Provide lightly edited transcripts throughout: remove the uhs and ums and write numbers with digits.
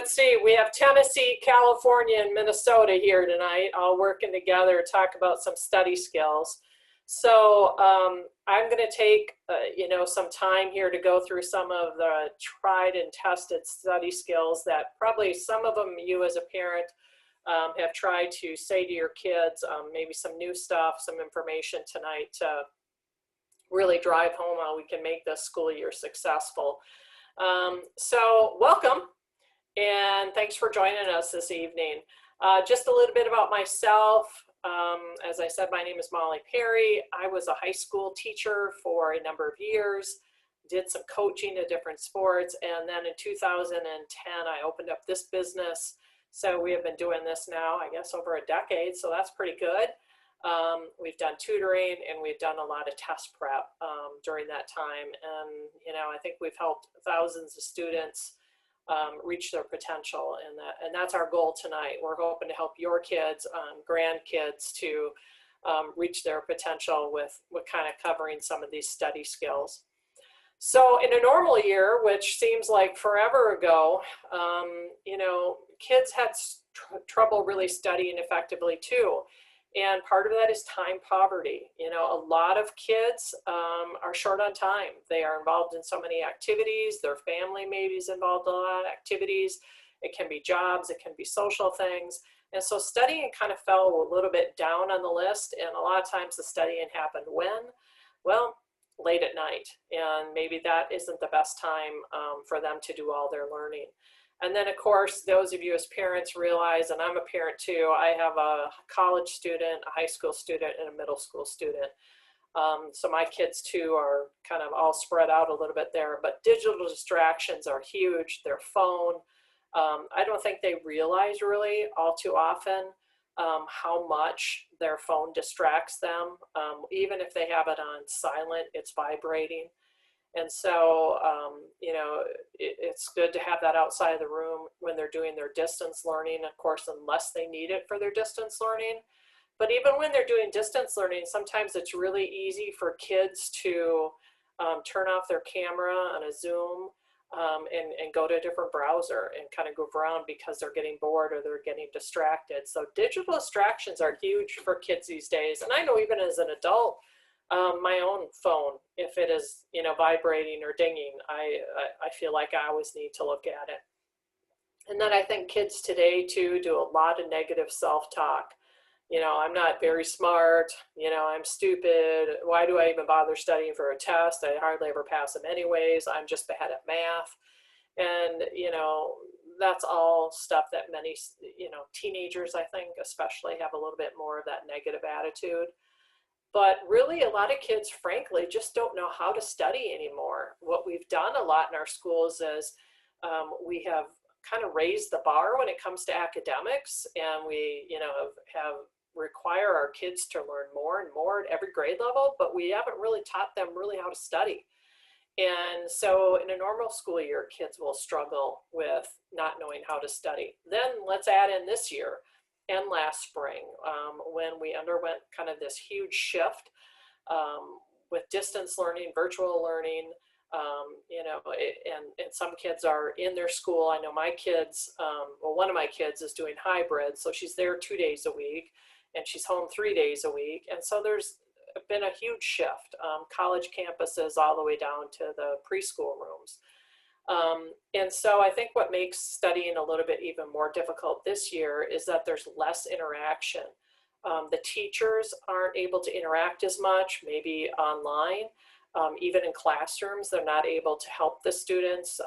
let's see, we have Tennessee, California, and Minnesota here tonight, all working together to talk about some study skills. So I'm going to take, some time here to go through some of the tried and tested study skills that probably some of them you as a parent have tried to say to your kids, maybe some new stuff, some information tonight to really drive home how we can make this school year successful. So welcome, and thanks for joining us this evening. Just a little bit about myself. As I said, my name is Molly Perry. I was a high school teacher for a number of years, did some coaching to different sports, and then in 2010, I opened up this business. So we have been doing this now, I guess, over a decade, so that's pretty good. We've done tutoring and we've done a lot of test prep during that time. And, I think we've helped thousands of students reach their potential. And that's our goal tonight. We're hoping to help your kids, grandkids to reach their potential with kind of covering some of these study skills. So in a normal year, which seems like forever ago, kids had trouble really studying effectively too. And part of that is time poverty. A lot of kids are short on time. They are involved in so many activities. Their family maybe is involved in a lot of activities. It can be jobs, it can be social things. And so studying kind of fell a little bit down on the list. And a lot of times the studying happened when? Well, late at night. And maybe that isn't the best time for them to do all their learning. And then, of course, those of you as parents realize, and I'm a parent too, I have a college student, a high school student, and a middle school student. So my kids too are kind of all spread out a little bit there, but digital distractions are huge. Their phone, I don't think they realize really all too often how much their phone distracts them. Even if they have it on silent, it's vibrating. And so, it's good to have that outside of the room when they're doing their distance learning, of course, unless they need it for their distance learning. But even when they're doing distance learning, sometimes it's really easy for kids to turn off their camera on a Zoom and go to a different browser and kind of goof around because they're getting bored or they're getting distracted. So digital distractions are huge for kids these days. And I know even as an adult, my own phone, if it is, vibrating or dinging, I feel like I always need to look at it. And then I think kids today too do a lot of negative self-talk. I'm not very smart, I'm stupid. Why do I even bother studying for a test? I hardly ever pass them anyways. I'm just bad at math. And, that's all stuff that many, teenagers, I think, especially have a little bit more of that negative attitude. But really, a lot of kids, frankly, just don't know how to study anymore. What we've done a lot in our schools is we have kind of raised the bar when it comes to academics, and we, have require our kids to learn more and more at every grade level, but we haven't really taught them really how to study. And so in a normal school year, kids will struggle with not knowing how to study. Then let's add in this year and last spring, when we underwent kind of this huge shift with distance learning, virtual learning, and some kids are in their school. I know my kids, one of my kids is doing hybrid, so she's there 2 days a week, and she's home 3 days a week. And so there's been a huge shift, college campuses all the way down to the preschool rooms. And so I think what makes studying a little bit even more difficult this year is that there's less interaction. The teachers aren't able to interact as much, maybe online. Even in classrooms, they're not able to help the students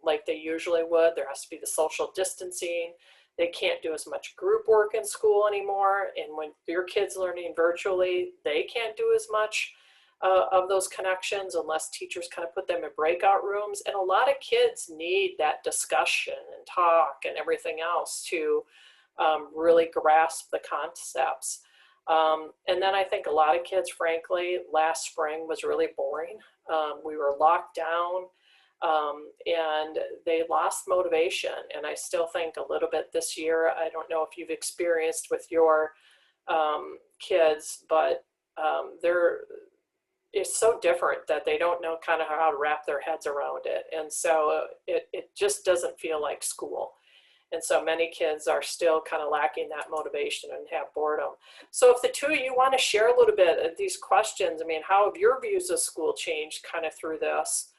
like they usually would. There has to be the social distancing. They can't do as much group work in school anymore. And when your kid's learning virtually, they can't do as much of those connections unless teachers kind of put them in breakout rooms. And a lot of kids need that discussion and talk and everything else to really grasp the concepts. And then I think a lot of kids, frankly, last spring was really boring. We were locked down and they lost motivation. And I still think a little bit this year. I don't know if you've experienced with your kids, but it's so different that they don't know kind of how to wrap their heads around it. And so it just doesn't feel like school. And so many kids are still kind of lacking that motivation and have boredom. So if the two of you want to share a little bit of these questions, I mean, how have your views of school changed kind of through this?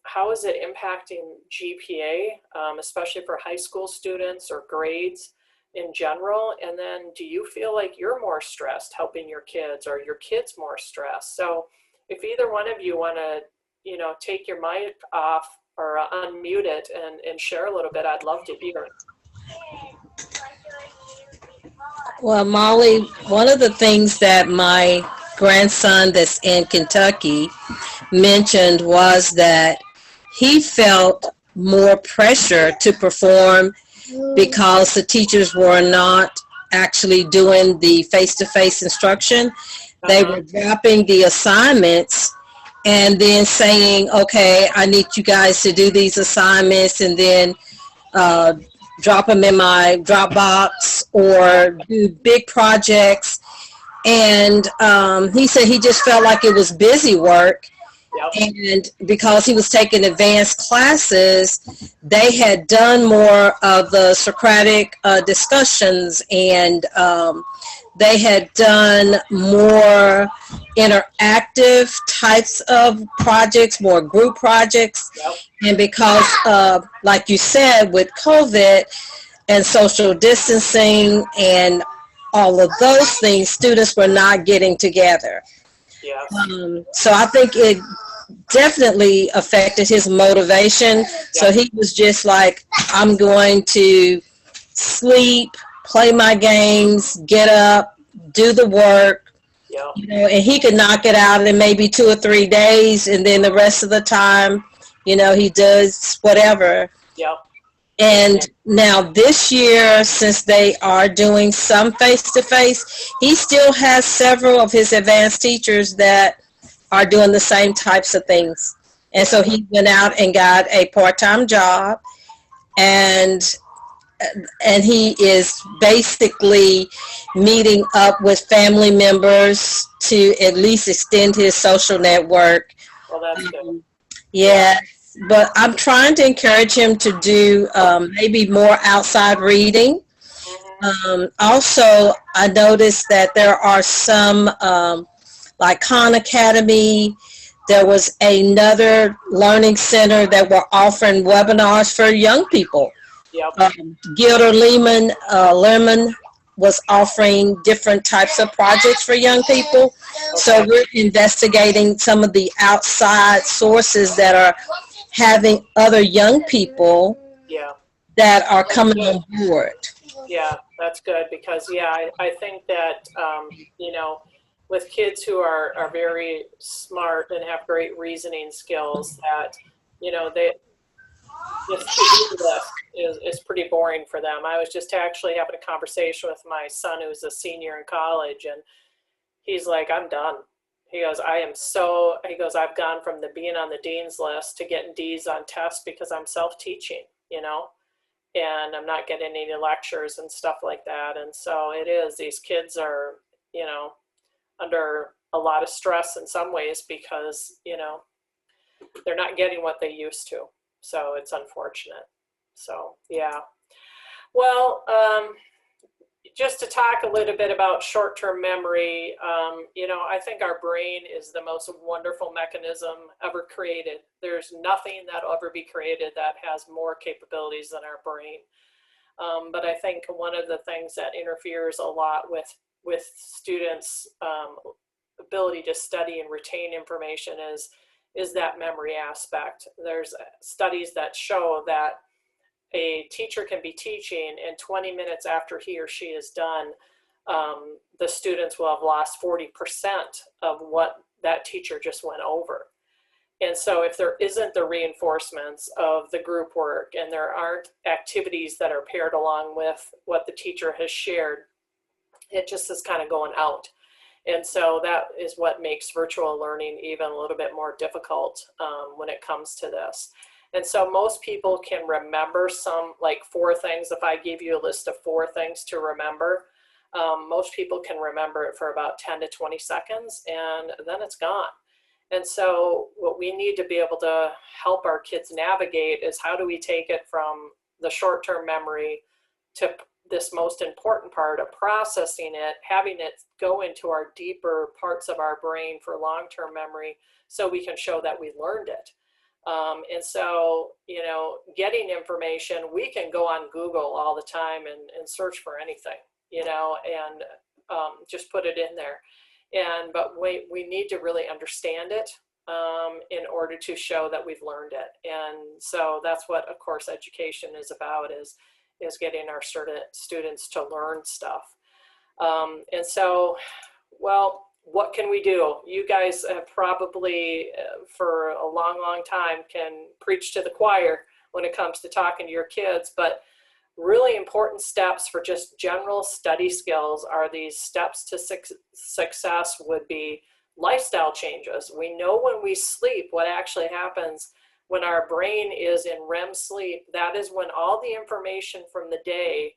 How is it impacting GPA, especially for high school students or grades in general? And then do you feel like you're more stressed helping your kids, or your kids more stressed? So if either one of you want to, you know, take your mic off or unmute it and share a little bit, I'd love to hear. Well, Molly, one of the things that my grandson that's in Kentucky mentioned was that he felt more pressure to perform because the teachers were not actually doing the face-to-face instruction. They were dropping the assignments and then saying, okay, I need you guys to do these assignments, and then drop them in my Dropbox or do big projects. And he said he just felt like it was busy work. Yep. And because he was taking advanced classes, they had done more of the Socratic discussions, and they had done more interactive types of projects, more group projects. Yep. And because, like you said, with COVID and social distancing and all of those things, students were not getting together. Yes. So I think it definitely affected his motivation. Yep. So he was just like, I'm going to sleep, play my games, get up, do the work. Yep. You know, and he could knock it out in maybe 2 or 3 days, and then the rest of the time, you know, he does whatever. Yep. And now this year, since they are doing some face-to-face, he still has several of his advanced teachers that are doing the same types of things. And so he went out and got a part-time job, and he is basically meeting up with family members to at least extend his social network. Well, that's good. Yeah. But I'm trying to encourage him to do maybe more outside reading. Also, I noticed that there are some, like Khan Academy, there was another learning center that were offering webinars for young people. Yep. Gilder Lemon was offering different types of projects for young people. Okay. So we're investigating some of the outside sources that are having other young people that are coming on board. Yeah, that's good, because I think that you know, with kids who are very smart and have great reasoning skills, that, you know, this to-do list is pretty boring for them. I was just actually having a conversation with my son, who's a senior in college, and he's like, I'm done. He goes, I've gone from being on the dean's list to getting D's on tests because I'm self-teaching, you know, and I'm not getting any lectures and stuff like that. And so these kids are, you know, under a lot of stress in some ways because, you know, they're not getting what they used to. So it's unfortunate. So, yeah. Well, just to talk a little bit about short-term memory, you know, I think our brain is the most wonderful mechanism ever created. There's nothing that'll ever be created that has more capabilities than our brain. But I think one of the things that interferes a lot with students' ability to study and retain information is that memory aspect. There's studies that show that a teacher can be teaching, and 20 minutes after he or she is done, the students will have lost 40% of what that teacher just went over. And so if there isn't the reinforcements of the group work, and there aren't activities that are paired along with what the teacher has shared, it just is kind of going out. And so that is what makes virtual learning even a little bit more difficult when it comes to this. And so most people can remember some, like 4 things. If I gave you a list of 4 things to remember, most people can remember it for about 10 to 20 seconds, and then it's gone. And so what we need to be able to help our kids navigate is, how do we take it from the short-term memory to this most important part of processing it, having it go into our deeper parts of our brain for long-term memory so we can show that we learned it. And so, you know, getting information, we can go on Google all the time and search for anything, you know, and just put it in there. But we need to really understand it in order to show that we've learned it. And so that's what, of course, education is about, is getting our students to learn stuff. And so, well, what can we do? You guys have probably, for a long, long time, can preach to the choir when it comes to talking to your kids, but really important steps for just general study skills are these steps to success would be lifestyle changes. We know when we sleep what actually happens when our brain is in REM sleep. That is when all the information from the day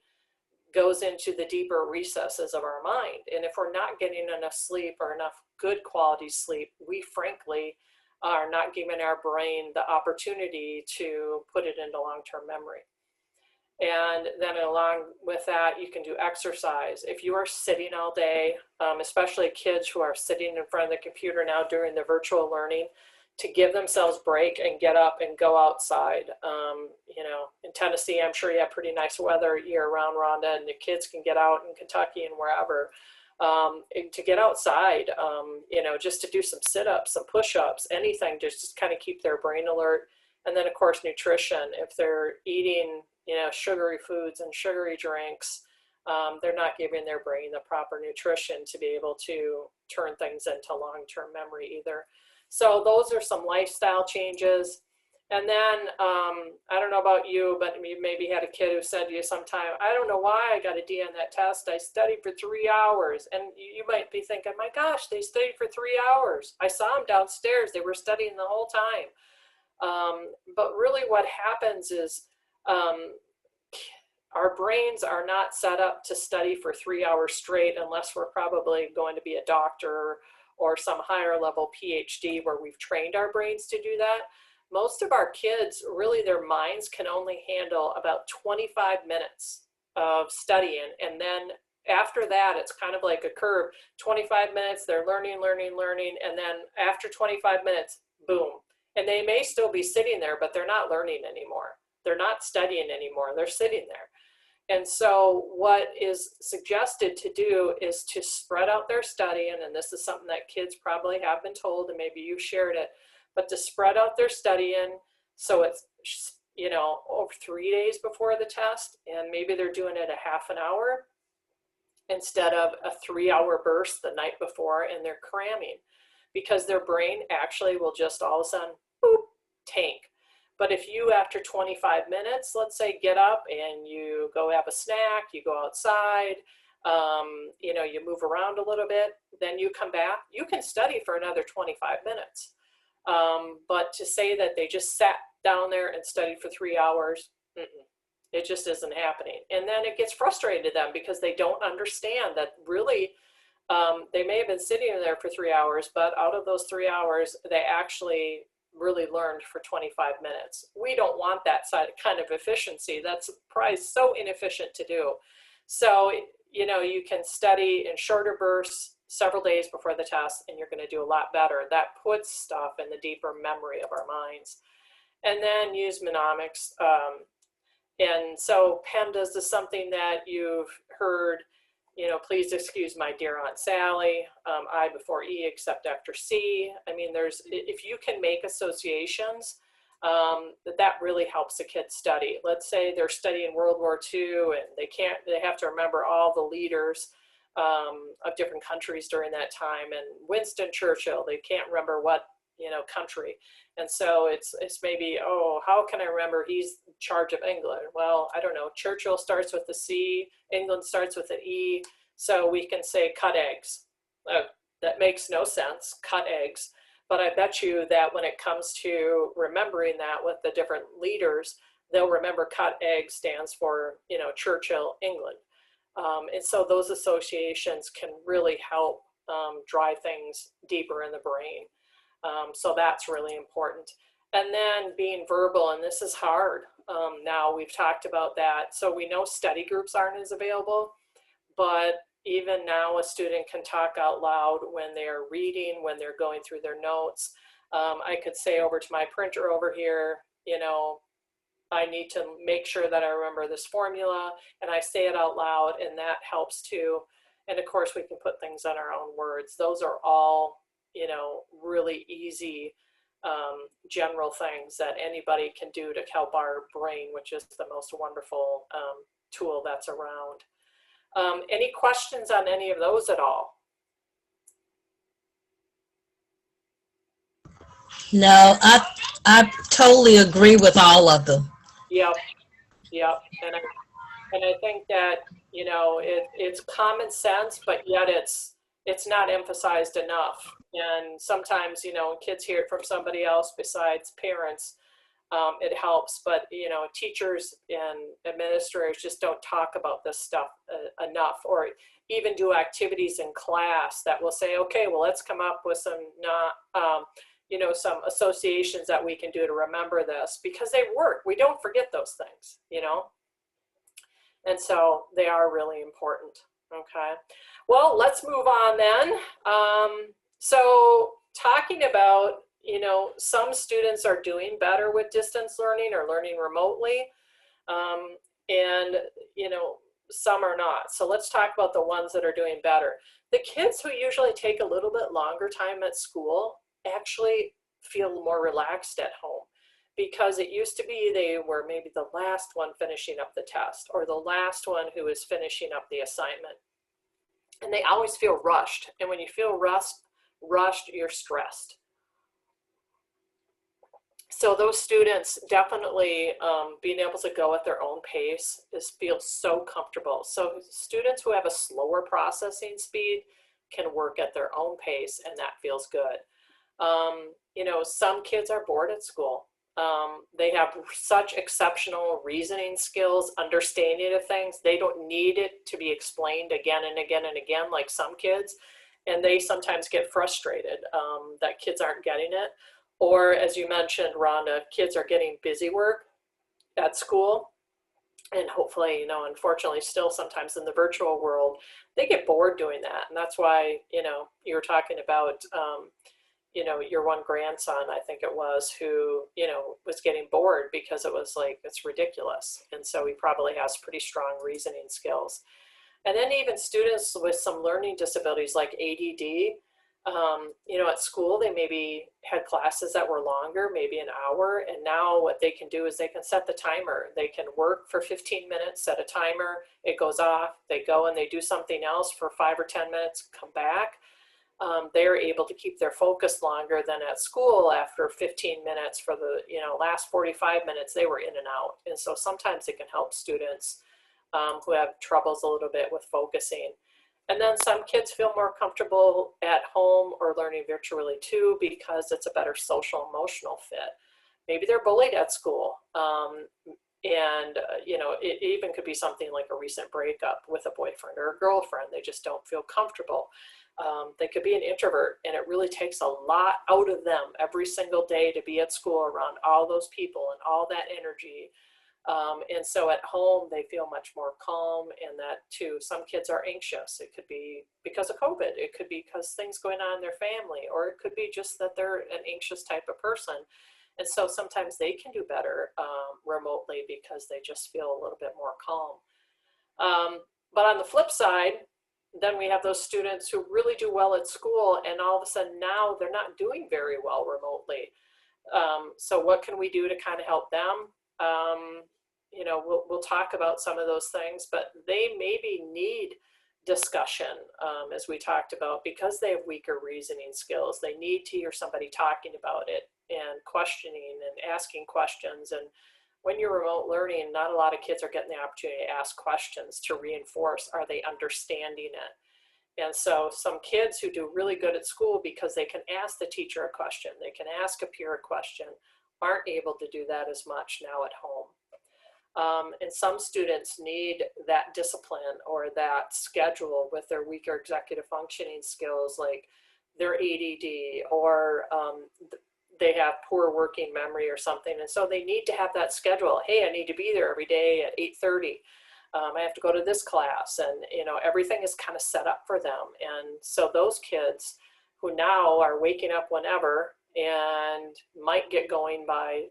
goes into the deeper recesses of our mind. And if we're not getting enough sleep or enough good quality sleep, we frankly are not giving our brain the opportunity to put it into long-term memory. And then along with that, you can do exercise. If you are sitting all day, especially kids who are sitting in front of the computer now during the virtual learning, to give themselves a break and get up and go outside. You know, in Tennessee, I'm sure you have pretty nice weather year-round, Rhonda, and the kids can get out in Kentucky and wherever. To get outside, you know, just to do some sit-ups, some push-ups, anything to just kind of keep their brain alert. And then, of course, nutrition. If they're eating, you know, sugary foods and sugary drinks, they're not giving their brain the proper nutrition to be able to turn things into long-term memory either. So those are some lifestyle changes. And then, I don't know about you, but you maybe had a kid who said to you sometime, I don't know why I got a D on that test. I studied for 3 hours. And you might be thinking, my gosh, they studied for 3 hours. I saw them downstairs. They were studying the whole time. But really what happens is our brains are not set up to study for 3 hours straight unless we're probably going to be a doctor or some higher level PhD where we've trained our brains to do that. Most of our kids, really their minds can only handle about 25 minutes of studying. And then after that, it's kind of like a curve. 25 minutes, they're learning. And then after 25 minutes, boom. And they may still be sitting there, but they're not learning anymore. They're not studying anymore. They're sitting there. And so what is suggested to do is to spread out their studying, and this is something that kids probably have been told, and maybe you shared it, but to spread out their studying so it's, you know, over 3 days before the test, and maybe they're doing it a half an hour instead of a 3-hour burst the night before, and they're cramming because their brain actually will just all of a sudden, boop, tank. But if you, after 25 minutes, let's say, get up and you go have a snack, you go outside, you know, you move around a little bit, then you come back, you can study for another 25 minutes. But to say that they just sat down there and studied for 3 hours, it just isn't happening. And then it gets frustrating to them because they don't understand that really they may have been sitting there for 3 hours, but out of those 3 hours, they actually really learned for 25 minutes. We don't want that kind of efficiency. That's probably so inefficient to do. So, you know, you can study in shorter bursts several days before the test, and you're going to do a lot better. That puts stuff in the deeper memory of our minds. And then use mnemonics. And so PEMDAS is something that you've heard, you know, please excuse my dear Aunt Sally, I before E except after C. I mean, if you can make associations, that really helps a kid study. Let's say they're studying World War II and they have to remember all the leaders of different countries during that time, and Winston Churchill, they can't remember what, you know, country. And so it's maybe, oh, how can I remember he's in charge of England? Well, I don't know. Churchill starts with a C, England starts with an E. So we can say cut eggs. That makes no sense, cut eggs. But I bet you that when it comes to remembering that with the different leaders, they'll remember cut egg stands for, you know, Churchill, England. And so those associations can really help drive things deeper in the brain. So that's really important. And then being verbal, and this is hard. Now we've talked about that. So we know study groups aren't as available, but even now a student can talk out loud when they're reading, when they're going through their notes. I could say over to my printer over here, you know, I need to make sure that I remember this formula, and I say it out loud, and that helps too. And of course we can put things in our own words. Those are all, you know, really easy general things that anybody can do to help our brain, which is the most wonderful tool that's around. Any questions on any of those at all? No, I totally agree with all of them. Yep, yep. And I think that, you know, it's common sense, but yet it's not emphasized enough. And sometimes, you know, kids hear it from somebody else besides parents. It helps, but you know, teachers and administrators just don't talk about this stuff enough, or even do activities in class that will say, okay, well, let's come up with some you know, some associations that we can do to remember this, because they work. We don't forget those things, you know, and so they are really important. Okay, well, let's move on then. So talking about, you know, some students are doing better with distance learning or learning remotely, and, you know, some are not. So let's talk about the ones that are doing better. The kids who usually take a little bit longer time at school actually feel more relaxed at home, because it used to be they were maybe the last one finishing up the test, or the last one who was finishing up the assignment. And they always feel rushed. And when you feel rushed, you're stressed. So those students definitely being able to go at their own pace feels so comfortable. So students who have a slower processing speed can work at their own pace, and that feels good. You know, some kids are bored at school. They have such exceptional reasoning skills, understanding of things. They don't need it to be explained again and again and again like some kids. And they sometimes get frustrated that kids aren't getting it. Or as you mentioned, Rhonda, kids are getting busy work at school. And hopefully, you know, unfortunately still sometimes in the virtual world, they get bored doing that. And that's why, you know, you were talking about, you know, your one grandson, I think it was, who, you know, was getting bored because it was like, it's ridiculous. And so he probably has pretty strong reasoning skills. And then even students with some learning disabilities like ADD, you know, at school, they maybe had classes that were longer, maybe an hour. And now what they can do is they can set the timer. They can work for 15 minutes, set a timer, it goes off, they go and they do something else for 5 or 10 minutes, come back. They're able to keep their focus longer than at school. After 15 minutes, for the, you know, last 45 minutes, they were in and out. And so sometimes it can help students who have troubles a little bit with focusing. And then some kids feel more comfortable at home or learning virtually too, because it's a better social emotional fit. Maybe they're bullied at school. You know, it even could be something like a recent breakup with a boyfriend or a girlfriend. They just don't feel comfortable. They could be an introvert, and it really takes a lot out of them every single day to be at school around all those people and all that energy. And so at home, they feel much more calm, and that too, some kids are anxious. It could be because of COVID. It could be because things going on in their family, or it could be just that they're an anxious type of person. And so sometimes they can do better remotely because they just feel a little bit more calm. But on the flip side, then we have those students who really do well at school, and all of a sudden now they're not doing very well remotely. So what can we do to kind of help them? You know, we'll talk about some of those things, but they maybe need discussion, as we talked about, because they have weaker reasoning skills. They need to hear somebody talking about it and questioning and asking questions. And when you're remote learning, not a lot of kids are getting the opportunity to ask questions to reinforce, are they understanding it? And so some kids who do really good at school because they can ask the teacher a question, they can ask a peer a question, aren't able to do that as much now at home. And some students need that discipline or that schedule with their weaker executive functioning skills, like their ADD or they have poor working memory or something. And so they need to have that schedule. Hey, I need to be there every day at 8:30. I have to go to this class, and everything is kind of set up for them. And so those kids who now are waking up whenever and might get going by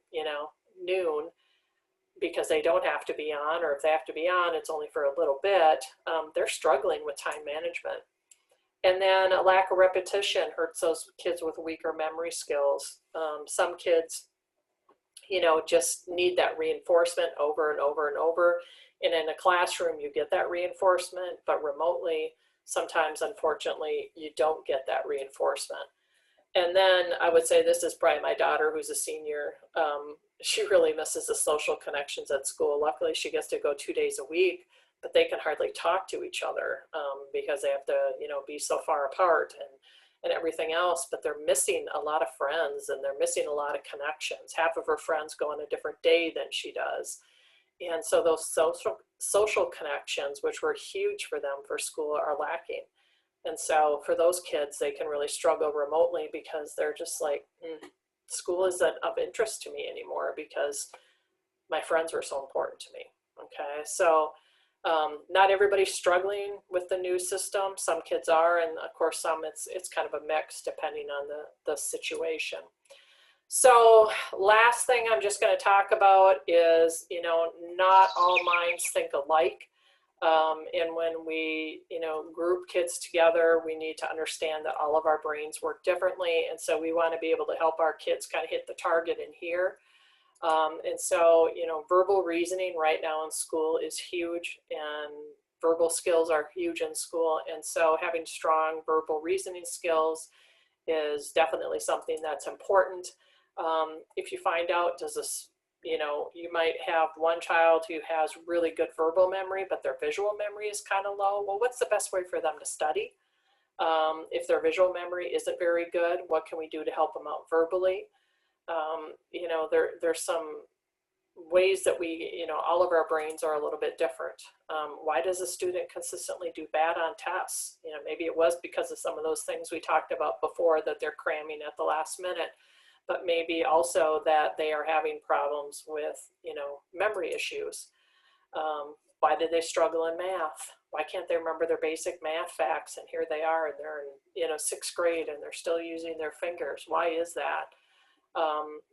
noon because they don't have to be on, or if they have to be on, it's only for a little bit. They're struggling with time management. And then a lack of repetition hurts those kids with weaker memory skills. Some kids, just need that reinforcement over and over and over. And in a classroom, you get that reinforcement, but remotely, sometimes, unfortunately, you don't get that reinforcement. And then I would say, this is probably my daughter, who's a senior. She really misses the social connections at school. Luckily, she gets to go 2 days a week, but they can hardly talk to each other because they have to, be so far apart and everything else. But they're missing a lot of friends, and they're missing a lot of connections. Half of her friends go on a different day than she does. And so those social connections, which were huge for them for school, are lacking. And so for those kids, they can really struggle remotely because they're just like, school isn't of interest to me anymore because my friends were so important to me. Okay, so not everybody's struggling with the new system. Some kids are, and of course some it's kind of a mix depending on the situation. So last thing I'm just going to talk about is, not all minds think alike. And when we, group kids together, we need to understand that all of our brains work differently. And so we want to be able to help our kids kind of hit the target in here. And so, verbal reasoning right now in school is huge, and verbal skills are huge in school. And so having strong verbal reasoning skills is definitely something that's important. If you find out, does this, you might have one child who has really good verbal memory, but their visual memory is kind of low. Well, what's the best way for them to study? If their visual memory isn't very good, what can we do to help them out verbally? There's some ways that we, all of our brains are a little bit different. Why does a student consistently do bad on tests? Maybe it was because of some of those things we talked about before, that they're cramming at the last minute, but maybe also that they are having problems with, memory issues. Why do they struggle in math? Why can't they remember their basic math facts? And here they are, and they're in, 6th grade, and they're still using their fingers. Why is that?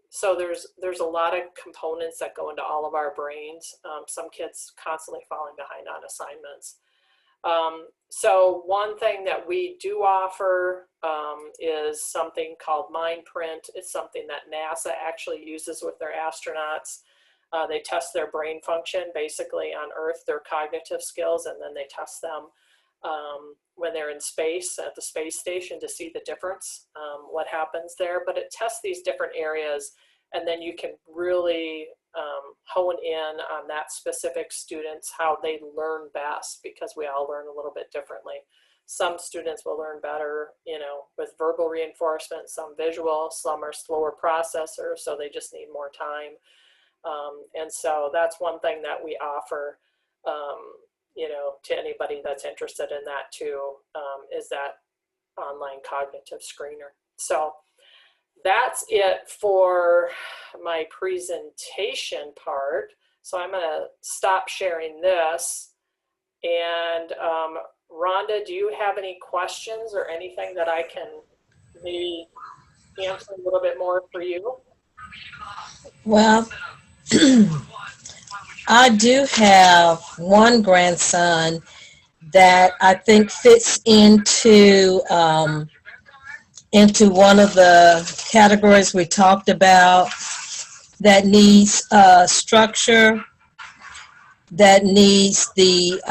So there's a lot of components that go into all of our brains. Some kids constantly falling behind on assignments. So one thing that we do offer is something called Mind Print. It's something that NASA actually uses with their astronauts. They test their brain function basically on Earth, their cognitive skills, and then they test them when they're in space at the space station to see the difference, what happens there. But it tests these different areas, and then you can really hone in on that specific students, how they learn best, because we all learn a little bit differently. Some students will learn better, with verbal reinforcement, some visual, some are slower processors, so they just need more time. And so that's one thing that we offer, to anybody that's interested in that too, is that online cognitive screener. So that's it for my presentation part. So I'm going to stop sharing this. And Rhonda, do you have any questions or anything that I can maybe answer a little bit more for you? Well, I do have one grandson that I think fits into one of the categories we talked about, that needs structure, that needs the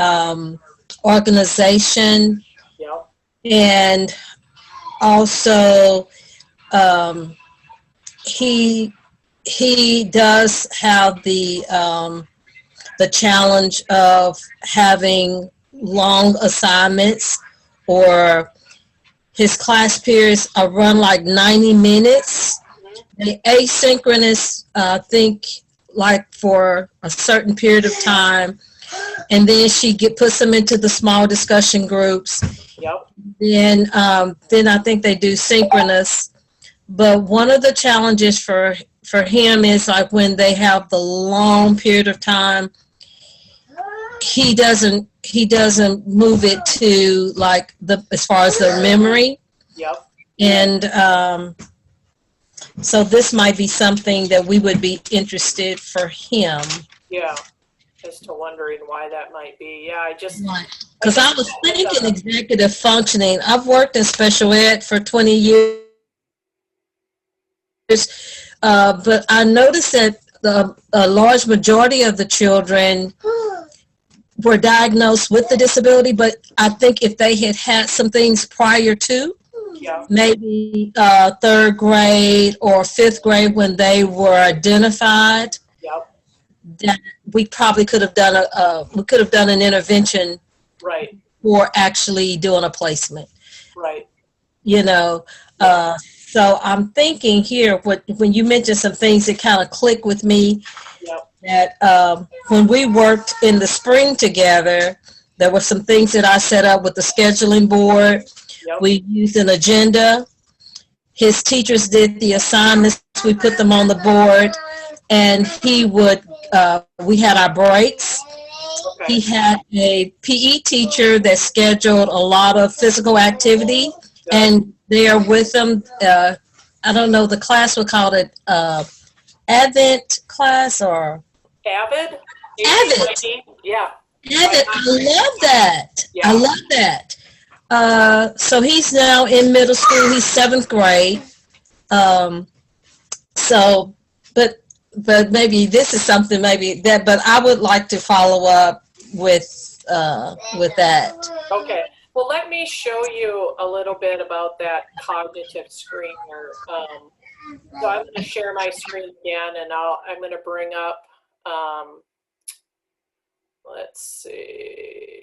organization, Yep. and also he does have the challenge of having long assignments, or his class periods are run like 90 minutes. The asynchronous, think like for a certain period of time, and then she puts them into the small discussion groups. Yep. Then I think they do synchronous But one of the challenges for him is like when they have the long period of time, he doesn't move it to like the as far as their memory. Yep. And so this might be something that we would be interested for him. Yeah. As to wondering why that might be. Yeah, Right. Because I was thinking executive functioning. I've worked in special ed for 20 years, but I noticed that a large majority of the children were diagnosed with the disability, but I think if they had had some things prior to, yeah. maybe third grade or fifth grade when they were identified, Yep. that we probably could have done an intervention Right. for actually doing a placement. Right. You know, so I'm thinking here, when you mentioned some things that kind of click with me, Yep. that when we worked in the spring together, there were some things that I set up with the scheduling board. Yep. We used an agenda. His teachers did the assignments. We put them on the board, and we had our breaks. Okay. He had a PE teacher that scheduled a lot of physical activity, and there with them, I don't know, the class we called it Advent class or Avid? Avid. Yeah. Avid. I love that. Yeah. I love that. So he's now in middle school. He's 7th grade. So, but maybe this is something but I would like to follow up with that. Okay. Well, let me show you a little bit about that cognitive screener. So I'm going to share my screen again, and I'm going to bring up, let's see,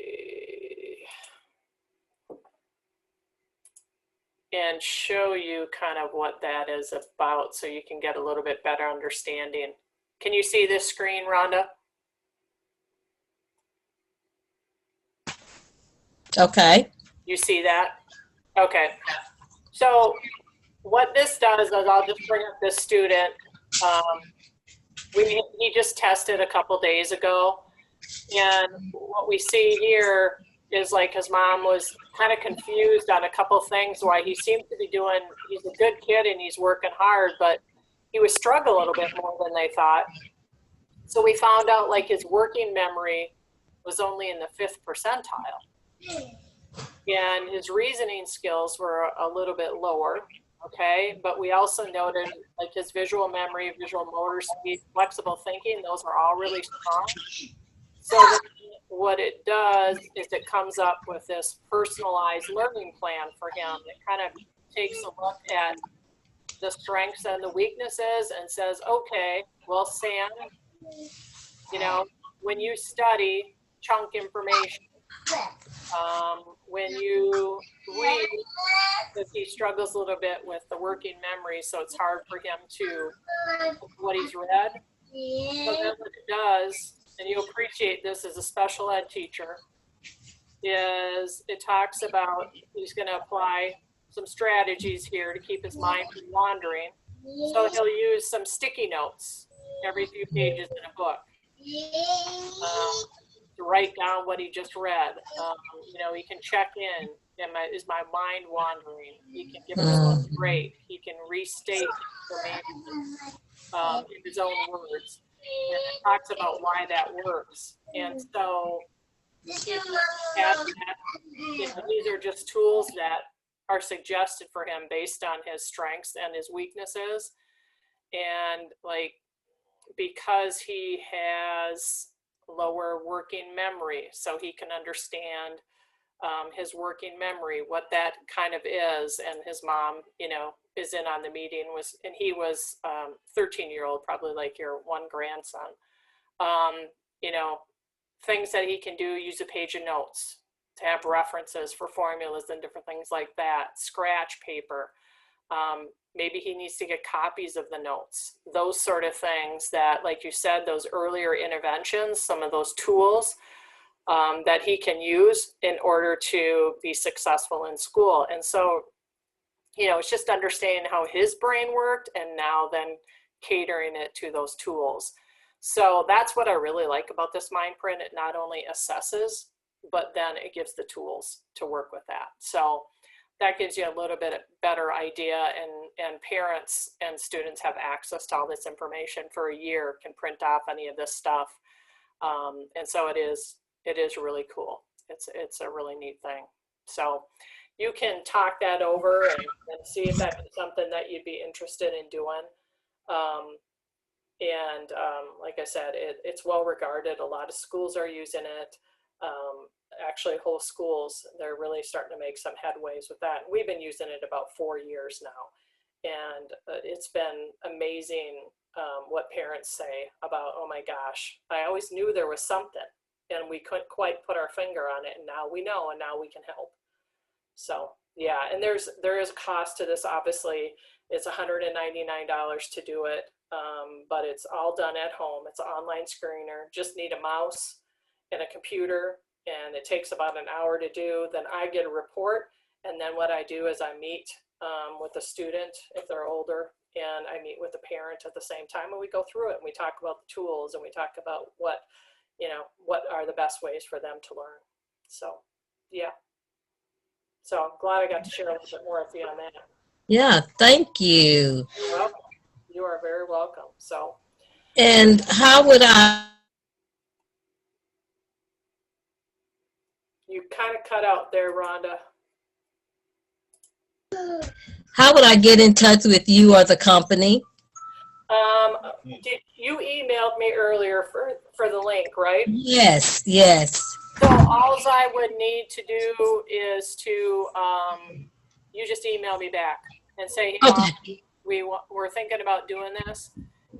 and show you kind of what that is about so you can get a little bit better understanding. Can you see this screen, Rhonda? Okay. You see that? Okay. So what this does is I'll just bring up this student. He just tested a couple days ago. And what we see here is like his mom was kind of confused on a couple things why he seemed to be he's a good kid and he's working hard, but he was struggling a little bit more than they thought. So we found out like his working memory was only in the 5th percentile. And his reasoning skills were a little bit lower, okay? But we also noted like his visual memory, visual motor speed, flexible thinking, those are all really strong. So what it does is it comes up with this personalized learning plan for him that kind of takes a look at the strengths and the weaknesses and says, okay, well, Sam, when you study chunk information, when you read, because he struggles a little bit with the working memory, so it's hard for him to what he's read. So then what it does, and you appreciate this as a special ed teacher, is it talks about he's going to apply some strategies here to keep his mind from wandering. So he'll use some sticky notes every few pages in a book to write down what he just read. He can check in. Is my mind wandering? He can give himself a break. He can restate information in his own words. And it talks about why that works. And so these are just tools that are suggested for him based on his strengths and his weaknesses. And like, because he has lower working memory, so he can understand his working memory, what that kind of is. And his mom, is in on the meeting, and he was 13-year-old, probably like your one grandson. Things that he can do, use a page of notes to have references for formulas and different things like that, scratch paper. Maybe he needs to get copies of the notes, those sort of things that, like you said, those earlier interventions, some of those tools that he can use in order to be successful in school. And so you know, it's just understanding how his brain worked and now then catering it to those tools. So that's what I really like about this mind print. It not only assesses, but then it gives the tools to work with that. So that gives you a little bit better idea, and parents and students have access to all this information for a year, can print off any of this stuff. And so it is really cool. It's a really neat thing. So you can talk that over and see if that's something that you'd be interested in doing. Like I said, it's well regarded. A lot of schools are using it. Actually, whole schools, they're really starting to make some headways with that. We've been using it about 4 years now. And it's been amazing what parents say about, oh my gosh, I always knew there was something and we couldn't quite put our finger on it. And now we know, and now we can help. So yeah, and there is a cost to this. Obviously, it's $199 to do it, but it's all done at home. It's an online screener. Just need a mouse and a computer, and it takes about an hour to do. Then I get a report, and then what I do is I meet with a student if they're older, and I meet with the parent at the same time, and we go through it and we talk about the tools and we talk about what are the best ways for them to learn. So yeah. So I'm glad I got to share a little bit more with you on that. Yeah, thank you. You're welcome. You are very welcome. So. And how would You kind of cut out there, Rhonda. How would I get in touch with you or the company? You emailed me earlier for the link, right? Yes, yes. So all I would need to do is to, you just email me back and say, Okay. we're thinking about doing this.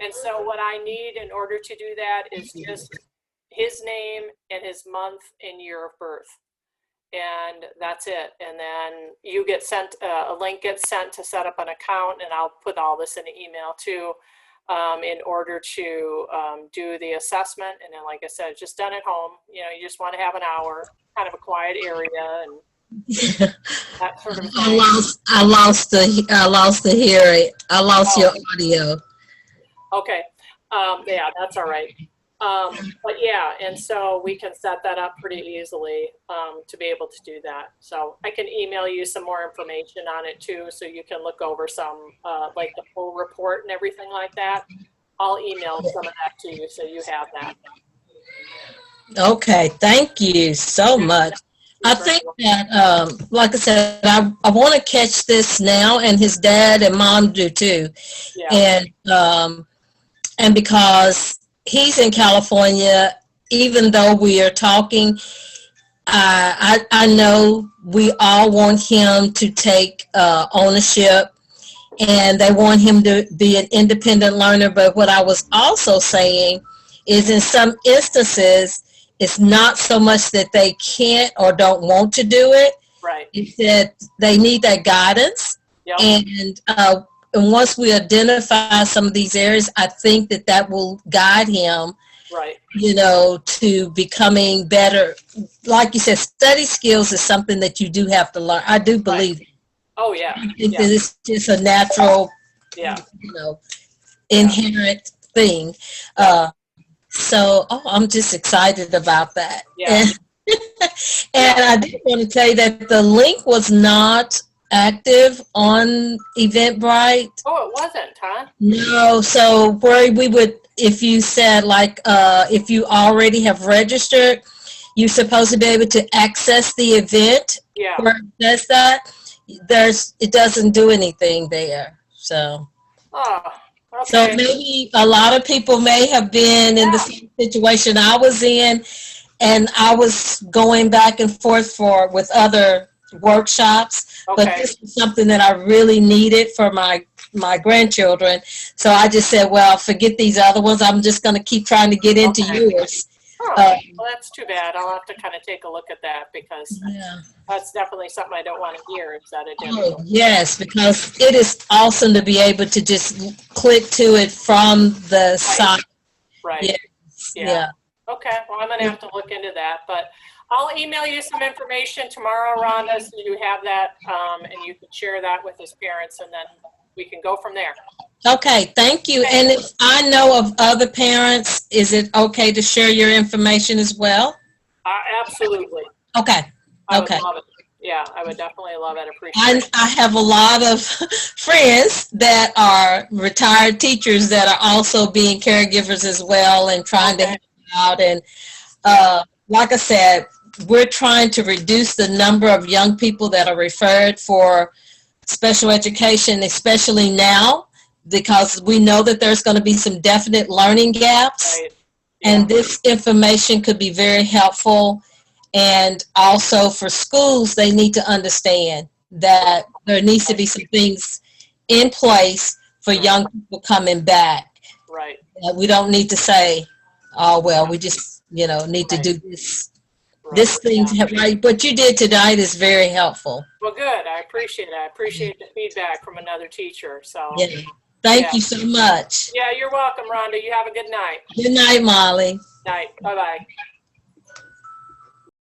And so what I need in order to do that is just his name and his month and year of birth. And that's it. And then you get sent, a link gets sent to set up an account, and I'll put all this in an email too, in order to do the assessment. And then, like I said, just done at home. You know, you just want to have an hour, kind of a quiet area, and that sort of thing. I lost the hearing. I lost your audio. Okay. Yeah, that's all right. But yeah, and so we can set that up pretty easily to be able to do that. So I can email you some more information on it too, so you can look over some, like the full report and everything like that. I'll email some of that to you so you have that. Okay, thank you so much. I think that, like I said, I want to catch this now, and his dad and mom do too. Yeah. And because he's in California, even though we are talking, I know we all want him to take ownership, and they want him to be an independent learner. But what I was also saying is, in some instances, it's not so much that they can't or don't want to do it. Right. It's that they need that guidance. Yep. And once we identify some of these areas, I think that will guide him, right, you know, to becoming better. Like you said, study skills is something that you do have to learn. I do believe it. Oh, yeah. I think that it's just a natural, you know, inherent thing. So I'm just excited about that. Yeah. And I did want to tell you that the link was not active on Eventbrite. Oh, it wasn't, huh? No. So where we would, if you said like, if you already have registered, you're supposed to be able to access the event. Yeah. Where it says that, it doesn't do anything there. So. Oh. Okay. So maybe a lot of people may have been in the same situation I was in, and I was going back and forth with other workshops, but this was something that I really needed for my grandchildren. So I just said, well, forget these other ones. I'm just going to keep trying to get into yours. Oh, well, that's too bad. I'll have to kind of take a look at that, because that's definitely something I don't want to hear. Is that it? Oh, yes, because it is awesome to be able to just click to it from the site. Right. Yes. Yeah. Okay, well, I'm gonna have to look into that, but I'll email you some information tomorrow, Rhonda, so you have that, and you can share that with his parents, and then we can go from there. Okay, thank you. Okay. And if I know of other parents, is it okay to share your information as well? Absolutely. Okay, I would okay. love it. Yeah, I would definitely love it. Appreciate it. I have a lot of friends that are retired teachers that are also being caregivers as well and trying to Okay. help out. And like I said, we're trying to reduce the number of young people that are referred for special education, especially now, because we know that there's going to be some definite learning gaps. Right. Yeah. And this information could be very helpful. And also for schools, they need to understand that there needs to be some things in place for young people coming back. Right. We don't need to say, oh, well, we just, need to do this. This thing, right? What you did tonight is very helpful. Well, good. I appreciate it. I appreciate the feedback from another teacher. So, yeah. Thank you so much. Yeah, you're welcome, Rhonda. You have a good night. Good night, Molly. Night. Bye-bye.